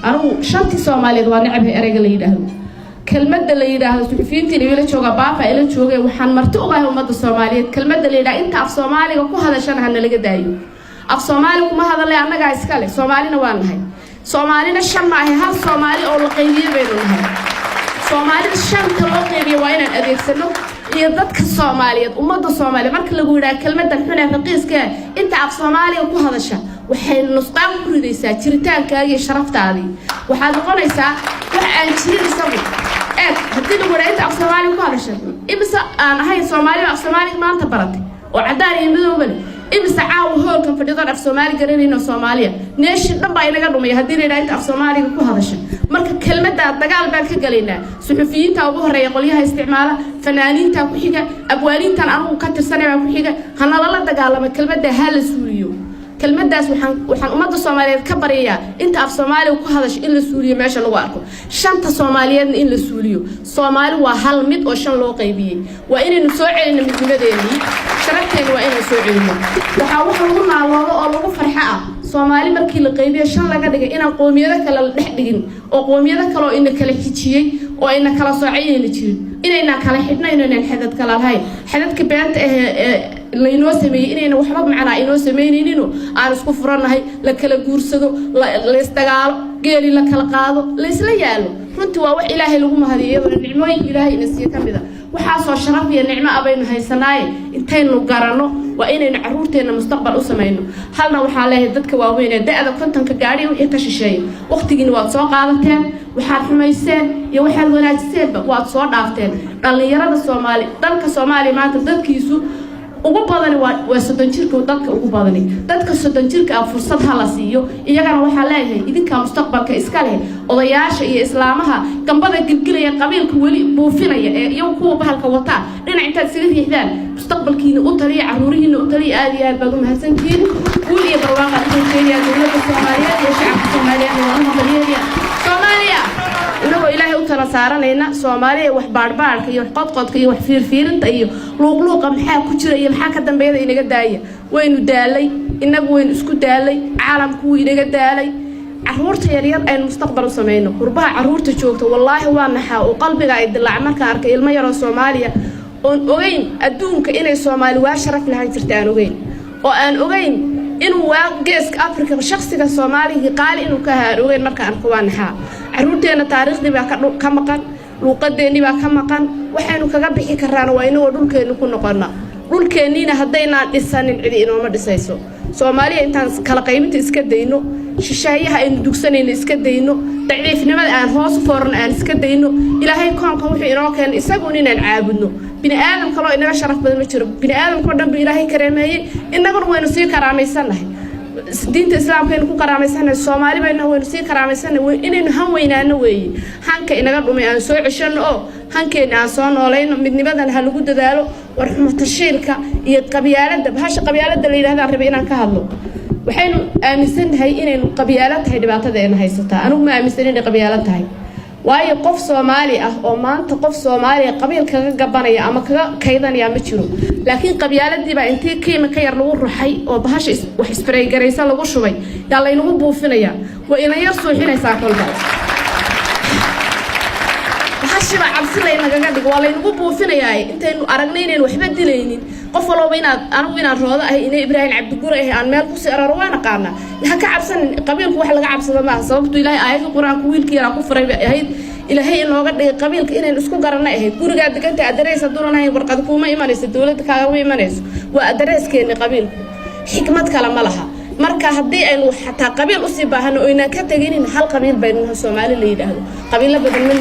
أنا شرطي سومالي وأنا عبه أرجل يده كلمة اللي يده سحفين تلي ولا شوجا بافا إلا شوجا وحن مرتوقة هم الصومالية كلمة اللي يده أنت في صومالي وكو هذا شان هنلقى دايو في صومالي وما هذا اللي أنا قاعد إسكالي صومالي نوان هاي صومالي الشام معي هذا صومالي أو القيمية بينهم هاي صومالي الشام تلقي وين الأديك سلو يضدك الصومالية ومضى الصومالي مرك اللي يقول كلمة الحين في قيس كه أنت في صومالي وكو هذا الشام وحين نصطام كل ذي ترتان كاي شرفت هذه وحال قريسة وحن شيء يسوي هدي نقول أنت في صومالي وكو هذا الشام إبس أنا هاي صومالي في صومالي ما أنت برتي وعداري مدوبل إبس عاو هول كان فديضان في صومالي قرينين صوماليا نيش نبغى ينقلوا مي هدي نقول أنت في صومالي وكو هذا الشام مرك كلمة دقال بانك قلينا صحفيين تابوه ريقوليها استعمالها فنانين تاكو حاجة أبوالين تنعرفوا كتر سنة تاكو حاجة هنا لا دقال لما كلمة ده هل سوريو كلمة داس وحن أمد الصومالية كبرية أنت في صومالي وكو هذا شيء إلا سوريا ماشي لواركو شنطة صومالية إلا سوريا صومالي وهل مد وشن لو قيبيه وإن نسوعي إن مدينة شركتين وإن نسوعي وحاولوا مع الله فرحة صومالي مركي لقيبيه شن لقى دقة إن قومية ذاك الحدين أو قومية ذاك لو إنك لحكيشي أو إنك لا صعيين لتشين إنك على حدنا إن الحدث كلا هاي حدث كبنت اللي ينو سمي إنه وحباب معنا إنه سمين إنه أنا سكفرنا هاي لكلا جورسدو لا استقال قالي لكلا قاضو ليس ليالو كنت واوح إلهي لهم هذه النعمة إلهي نسيه كمذا وحاصل شرفي النعمة أبين هاي سناي إنتين نقارنه وإن عرورتنا مستقبل أسمينه هلنا وحاله ضدك واوين ده إذا كنت كجاري ويكش شيء وقت جنوات سوق عادتين وحال حميسين يوحال ولاد سيب واتسوق عفتين اللي يرى الصومالي ضلك الصومالي ما تضدك يسوع ugu badani waa soddon jirka dadka ugu badani dadka soddon jirka fursad hala siiyo iyagana waxa leeyahay idinka mustaqbalka iska leh odayaasha iyo islaamaha gambada gilgilaya qabiilka wali buufinaya ee iyagu kuwa bahalka wata dhinac intaad siga riixdaan mustaqbalkiina u taliya caruurihiina u taliya aad iyo aad baad u mahadsantihiin guul iyo barwaaqo ku keenaya dowladda Soomaaliyeed iyo shacabka Soomaaliyeed waa mahadceliyay Soomaaliya inagoo ilaahay u tala saaranayna Soomaaliya wax baarbaarka iyo qodqodka iyo wax fiirfiirinta iyo luuqluuqa maxaa ku jira iyo maxaa ka dambeeyay inaga daaya waynu daalay inagu waynu isku daalay caalamku inaga daalay caruurta yar yar ay mustaqbal u sameeyno qurbaha caruurta joogto wallaahi waa naxaa oo qalbiga ay dilaac marka arkay ilmo yar oo Soomaaliya oo ogeyn adduunka inay Soomaali waa sharaf lahayn jirtaan ogeyn oo aan ogeyn inuu waa geeska Afrika shakhsiga Soomaaliga qaali inuu ka haaroogeen marka arko waa naxaa caruurteena taariikhdii baa ka maqan luuqadeeni baa ka maqan waxaanu kaga bixi karaan waa inuu dhulkeenu ku noqonaa dhulkeeniina hadayna dhisanin cidi inooma dhisayso Soomaaliya intaan kala qaybinta iska dayno shisheeyaha aynu dugsanayno iska dayno daciifnimada aan hoos foorn aan iska dayno ilaahay koonka wuxuu inoo keen isagu inaan caabudno bini aadam kale inaga sharaf badan ma jiro bini aadamku dhan bi ilaahay kareemeeyay inaguna waynu sii karaameysanahay diinta islaamka inuu ku karaameysanahay Soomaali bayna waynu sii karaameysanahay inaynu han weynaano weeye hanka inaga dhumay aan soo ceshano oo hankeena aan soo noolayno midnimadan ha lagu dadaalo war xumata shirka iyo qabyaalada bahasha qabyaalada la yiraahdo rabay inaan ka hadlo waxaynu aaminsanahay inaynu qabyaalad tahay dhibaatadeena haysata anigu ma aaminsan inay qabyaalad tahay waayo qof Soomaali ah oo maanta qof Soomaali qabiil kaga gabanaya ama kaga kaydanaya ma jiro laakiin qabyaaladii baa intii qiimo ka yar lagu ruxay oo bahasha wax spray gareysa lagu shubay yaa la inagu buufinaya waa ina yar suuxinaysa kolba bahasha baa cabsi la inaga dhig waa la inagu buufinaya intaynu aragnayeen waxba dilaynin qof walba inaan roodo ah inay Ibraahim Cabdigure ah aan meel ku sii araro waan qaana waxa ka cabsan qabiilku wax laga cabsado ma sababtu Ilaahay aayadda Quraanka wiilkii ku furay ahayd Ilaahay inooga dhigay qabiilka inaan isku garanay ahayd guriga deganta adereesa duulanahay warqad kuma imanayso dawladda kaaga way imanayso waa adereeskeena qabiilku xikmad kala ma laha marka hadii aynu xataa qabiil u sii baahano oo inaan ka taginin hal qabiil baynu Soomaali la yiraahdo qabiilada badan ma